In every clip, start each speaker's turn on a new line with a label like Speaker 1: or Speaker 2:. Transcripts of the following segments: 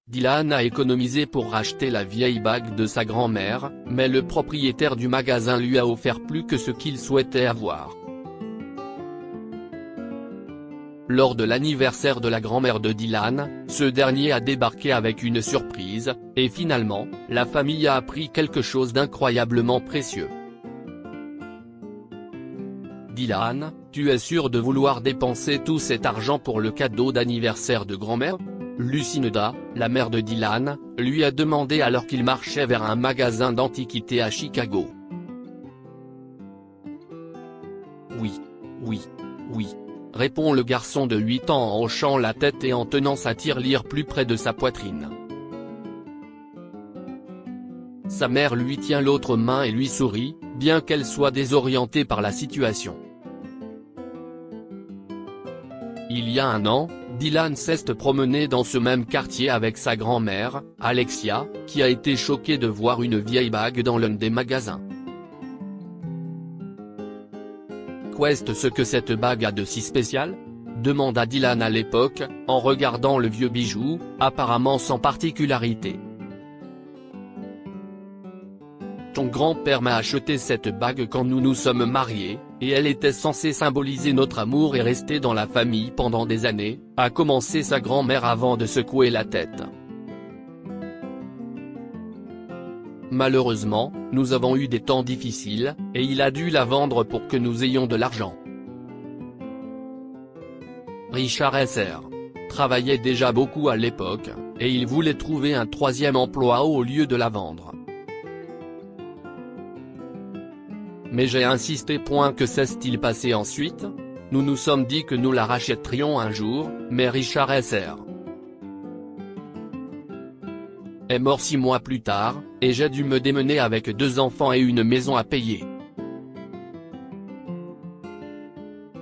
Speaker 1: Dylan a économisé pour racheter la vieille bague de sa grand-mère, mais le propriétaire du magasin lui a offert plus que ce qu'il souhaitait avoir. Lors de l'anniversaire de la grand-mère de Dylan, ce dernier a débarqué avec une surprise, et finalement, la famille a appris quelque chose d'incroyablement précieux. Dylan, tu es sûr de vouloir dépenser tout cet argent pour le cadeau d'anniversaire de grand-mère ? Lucinda, la mère de Dylan, lui a demandé alors qu'il marchait vers un magasin d'antiquités à Chicago. Oui, oui, oui, répond le garçon de 8 ans en hochant la tête et en tenant sa tirelire plus près de sa poitrine. Sa mère lui tient l'autre main et lui sourit, bien qu'elle soit désorientée par la situation. Il y a un an, Dylan s'est promené dans ce même quartier avec sa grand-mère, Alexia, qui a été choquée de voir une vieille bague dans l'un des magasins. Qu'est-ce ce que cette bague a de si spécial ? Demanda Dylan à l'époque, en regardant le vieux bijou, apparemment sans particularité. Ton grand-père m'a acheté cette bague quand nous nous sommes mariés, et elle était censée symboliser notre amour et rester dans la famille pendant des années, a commencé sa grand-mère avant de secouer la tête. Malheureusement, nous avons eu des temps difficiles, et il a dû la vendre pour que nous ayons de l'argent. Richard Esser travaillait déjà beaucoup à l'époque, et il voulait trouver un troisième emploi au lieu de la vendre. Mais j'ai insisté. Que s'est-il passé ensuite ? Nous nous sommes dit que nous la rachèterions un jour, mais Richard Esser est mort 6 mois plus tard, et j'ai dû me démener avec 2 enfants et une maison à payer.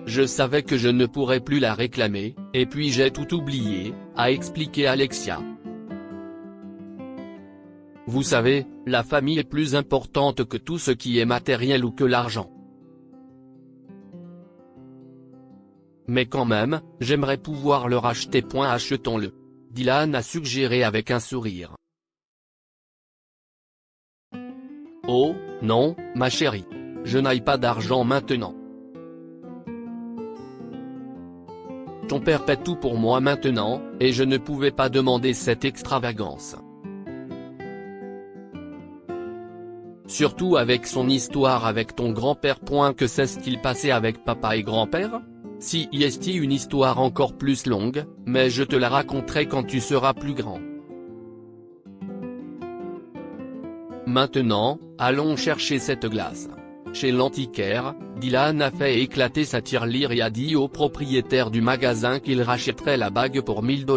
Speaker 1: Je savais que je ne pourrais plus la réclamer, et puis j'ai tout oublié, a expliqué Alexia. Vous savez, la famille est plus importante que tout ce qui est matériel ou que l'argent. Mais quand même, j'aimerais pouvoir le racheter. Achetons-le. Dylan a suggéré avec un sourire. Oh, non, ma chérie. Je n'ai pas d'argent maintenant. Ton père paie tout pour moi maintenant, et je ne pouvais pas demander cette extravagance. Surtout avec son histoire avec ton grand-père. Que s'est-il passé avec papa et grand-père ? Si est une histoire encore plus longue, mais je te la raconterai quand tu seras plus grand. Maintenant, allons chercher cette glace. Chez l'antiquaire, Dylan a fait éclater sa tirelire et a dit au propriétaire du magasin qu'il rachèterait la bague pour $1000.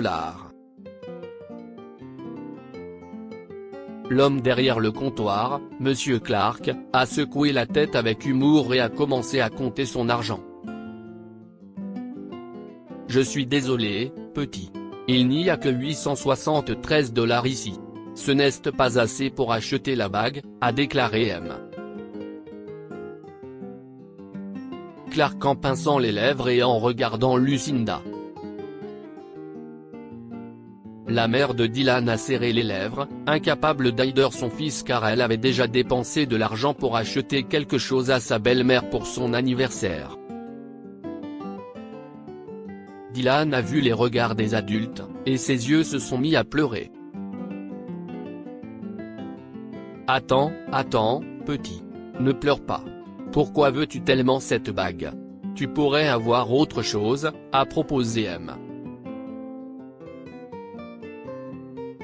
Speaker 1: L'homme derrière le comptoir, Monsieur Clark, a secoué la tête avec humour et a commencé à compter son argent. Je suis désolé, petit. Il n'y a que $873 ici. Ce n'est pas assez pour acheter la bague, a déclaré M. Clark en pinçant les lèvres et en regardant Lucinda. La mère de Dylan a serré les lèvres, incapable d'aider son fils car elle avait déjà dépensé de l'argent pour acheter quelque chose à sa belle-mère pour son anniversaire. Dylan a vu les regards des adultes, et ses yeux se sont mis à pleurer. Attends, petit. Ne pleure pas. Pourquoi veux-tu tellement cette bague ? Tu pourrais avoir autre chose, a proposé M.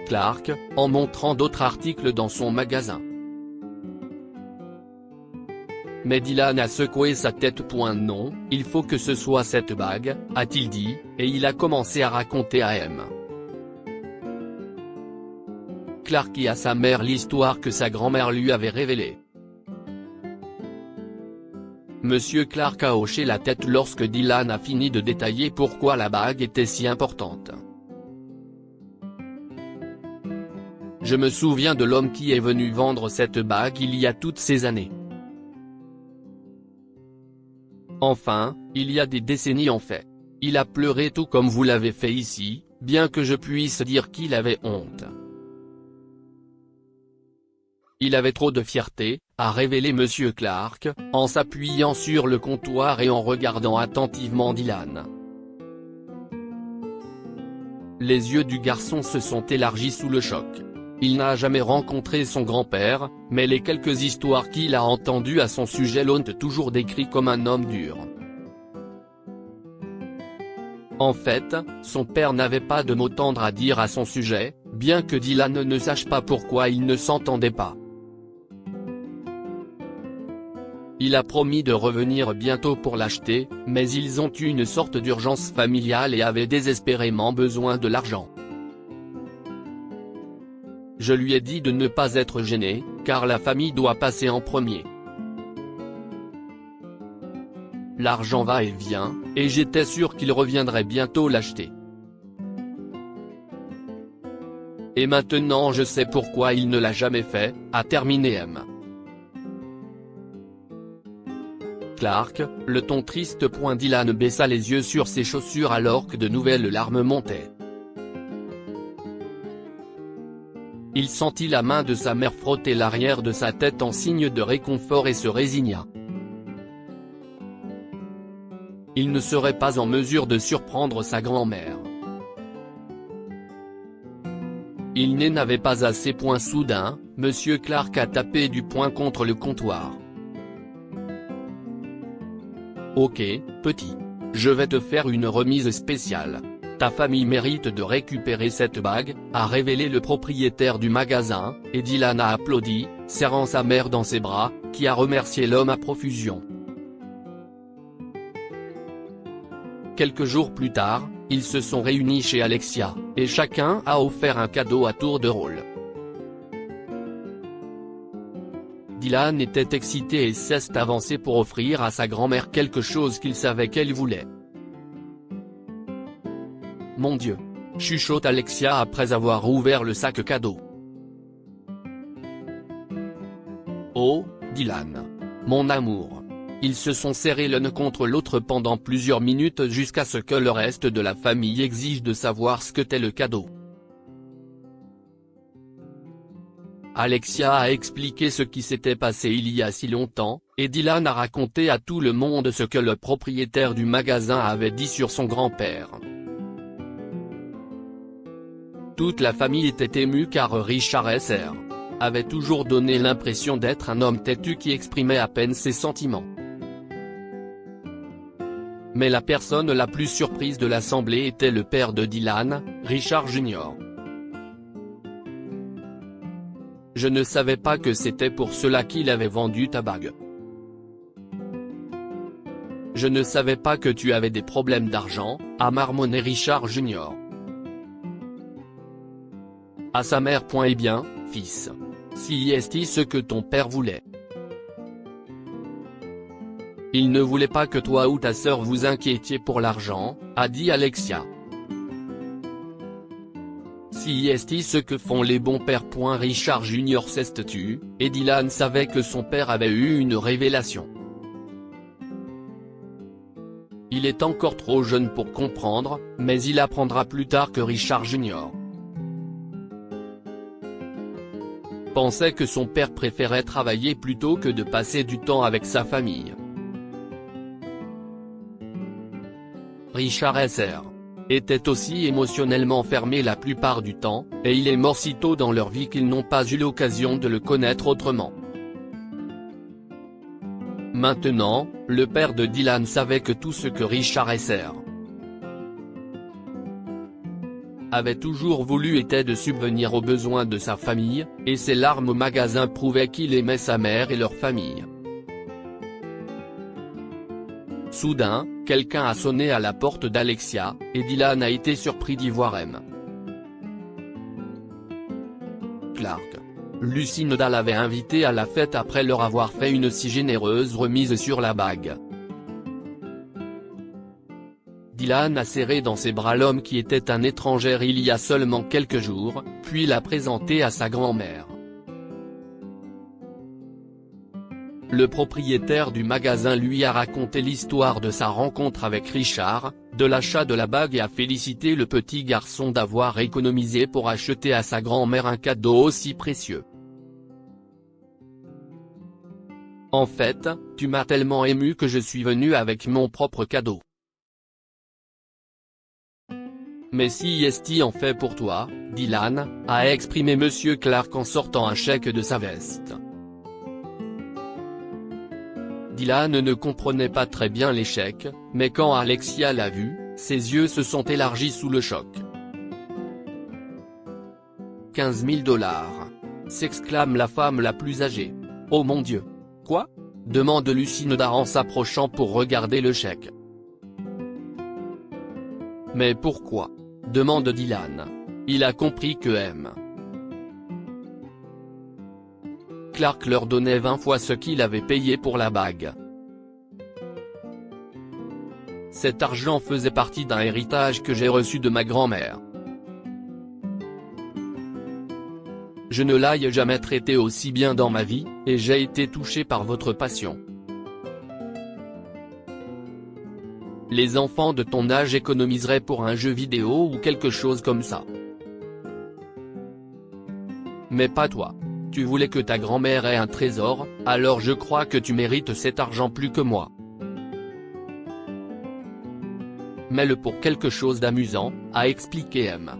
Speaker 1: Clark, en montrant d'autres articles dans son magasin. Mais Dylan a secoué sa tête. Non, il faut que ce soit cette bague, a-t-il dit, et il a commencé à raconter à M. Clark et à sa mère l'histoire que sa grand-mère lui avait révélée. Monsieur Clark a hoché la tête lorsque Dylan a fini de détailler pourquoi la bague était si importante. Je me souviens de l'homme qui est venu vendre cette bague il y a toutes ces années. Enfin, il y a des décennies en fait. Il a pleuré tout comme vous l'avez fait ici, bien que je puisse dire qu'il avait honte. Il avait trop de fierté, a révélé Monsieur Clark, en s'appuyant sur le comptoir et en regardant attentivement Dylan. Les yeux du garçon se sont élargis sous le choc. Il n'a jamais rencontré son grand-père, mais les quelques histoires qu'il a entendues à son sujet l'ont toujours décrit comme un homme dur. En fait, son père n'avait pas de mots tendres à dire à son sujet, bien que Dylan ne sache pas pourquoi ils ne s'entendaient pas. Il a promis de revenir bientôt pour l'acheter, mais ils ont eu une sorte d'urgence familiale et avaient désespérément besoin de l'argent. Je lui ai dit de ne pas être gêné, car la famille doit passer en premier. L'argent va et vient, et j'étais sûr qu'il reviendrait bientôt l'acheter. Et maintenant je sais pourquoi il ne l'a jamais fait, a terminé M. Clark, le ton triste. Dylan baissa les yeux sur ses chaussures alors que de nouvelles larmes montaient. Il sentit la main de sa mère frotter l'arrière de sa tête en signe de réconfort et se résigna. Il ne serait pas en mesure de surprendre sa grand-mère. Il n'avait pas assez. Soudain, Monsieur Clark a tapé du poing contre le comptoir. Ok, petit. Je vais te faire une remise spéciale. Ta famille mérite de récupérer cette bague, a révélé le propriétaire du magasin, et Dylan a applaudi, serrant sa mère dans ses bras, qui a remercié l'homme à profusion. Quelques jours plus tard, ils se sont réunis chez Alexia, et chacun a offert un cadeau à tour de rôle. Dylan était excité et s'est avancé pour offrir à sa grand-mère quelque chose qu'il savait qu'elle voulait. Mon Dieu! Chuchote Alexia après avoir ouvert le sac cadeau. Oh, Dylan! Mon amour! Ils se sont serrés l'un contre l'autre pendant plusieurs minutes jusqu'à ce que le reste de la famille exige de savoir ce qu'était le cadeau. Alexia a expliqué ce qui s'était passé il y a si longtemps, et Dylan a raconté à tout le monde ce que le propriétaire du magasin avait dit sur son grand-père. Toute la famille était émue car Richard Sr. avait toujours donné l'impression d'être un homme têtu qui exprimait à peine ses sentiments. Mais la personne la plus surprise de l'assemblée était le père de Dylan, Richard Jr. Je ne savais pas que c'était pour cela qu'il avait vendu ta bague. Je ne savais pas que tu avais des problèmes d'argent, a marmonné Richard Jr. À sa mère. Eh bien, fils. Si est ce que ton père voulait. Il ne voulait pas que toi ou ta sœur vous inquiétiez pour l'argent, a dit Alexia. Si est ce que font les bons pères. Richard Jr. s'est tu, et Dylan savait que son père avait eu une révélation. Il est encore trop jeune pour comprendre, mais il apprendra plus tard que Richard Jr. pensait que son père préférait travailler plutôt que de passer du temps avec sa famille. Richard Sr. était aussi émotionnellement fermé la plupart du temps, et il est mort si tôt dans leur vie qu'ils n'ont pas eu l'occasion de le connaître autrement. Maintenant, le père de Dylan savait que tout ce que Richard Sr. avait toujours voulu était de subvenir aux besoins de sa famille, et ses larmes au magasin prouvaient qu'il aimait sa mère et leur famille. Soudain, quelqu'un a sonné à la porte d'Alexia, et Dylan a été surpris d'y voir M. Clark. Lucy Noda l'avait invité à la fête après leur avoir fait une si généreuse remise sur la bague. Dylan a serré dans ses bras l'homme qui était un étranger il y a seulement quelques jours, puis l'a présenté à sa grand-mère. Le propriétaire du magasin lui a raconté l'histoire de sa rencontre avec Richard, de l'achat de la bague et a félicité le petit garçon d'avoir économisé pour acheter à sa grand-mère un cadeau aussi précieux. En fait, tu m'as tellement ému que je suis venu avec mon propre cadeau. Mais si est-il en fait pour toi, Dylan, a exprimé Monsieur Clark en sortant un chèque de sa veste. Dylan ne comprenait pas très bien les chèques, mais quand Alexia l'a vu, ses yeux se sont élargis sous le choc. 15 000 $, s'exclame la femme la plus âgée. Oh mon Dieu! Quoi? Demande Lucinda en s'approchant pour regarder le chèque. Mais pourquoi? Demande Dylan. Il a compris que M. Clark leur donnait 20 fois ce qu'il avait payé pour la bague. Cet argent faisait partie d'un héritage que j'ai reçu de ma grand-mère. Je ne l'ai jamais traité aussi bien dans ma vie, et j'ai été touché par votre passion. Les enfants de ton âge économiseraient pour un jeu vidéo ou quelque chose comme ça. Mais pas toi. Tu voulais que ta grand-mère ait un trésor, alors je crois que tu mérites cet argent plus que moi. Mets-le pour quelque chose d'amusant, a expliqué M.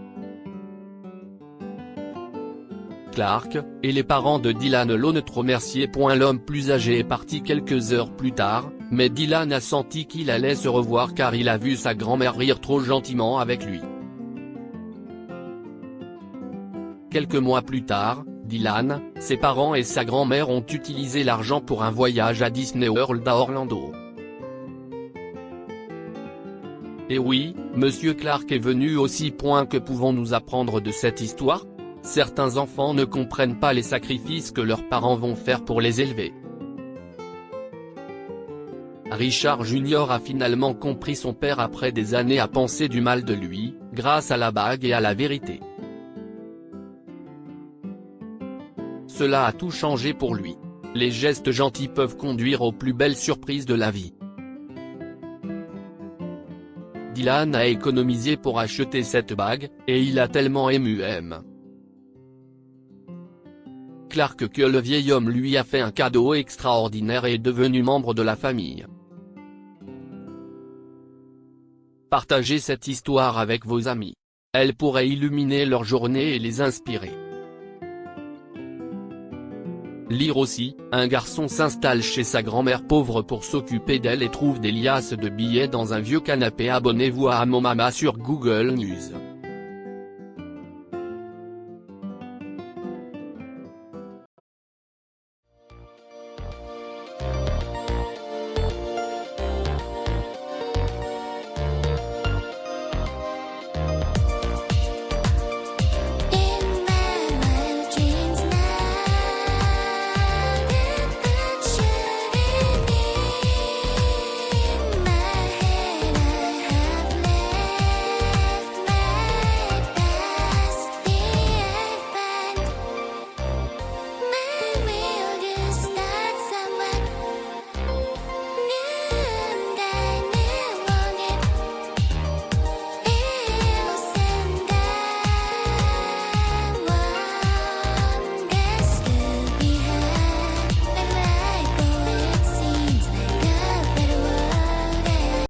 Speaker 1: Clark, et les parents de Dylan l'ont remercié. L'homme plus âgé est parti quelques heures plus tard, mais Dylan a senti qu'il allait se revoir car il a vu sa grand-mère rire trop gentiment avec lui. Quelques mois plus tard, Dylan, ses parents et sa grand-mère ont utilisé l'argent pour un voyage à Disney World à Orlando. Et oui, Monsieur Clark est venu aussi. Que pouvons-nous apprendre de cette histoire? Certains enfants ne comprennent pas les sacrifices que leurs parents vont faire pour les élever. Richard Jr. a finalement compris son père après des années à penser du mal de lui, grâce à la bague et à la vérité. Cela a tout changé pour lui. Les gestes gentils peuvent conduire aux plus belles surprises de la vie. Dylan a économisé pour acheter cette bague, et il a tellement ému M. Clark que le vieil homme lui a fait un cadeau extraordinaire et est devenu membre de la famille. Partagez cette histoire avec vos amis. Elle pourrait illuminer leur journée et les inspirer. Lire aussi, un garçon s'installe chez sa grand-mère pauvre pour s'occuper d'elle et trouve des liasses de billets dans un vieux canapé. Abonnez-vous à Mon Mama sur Google News.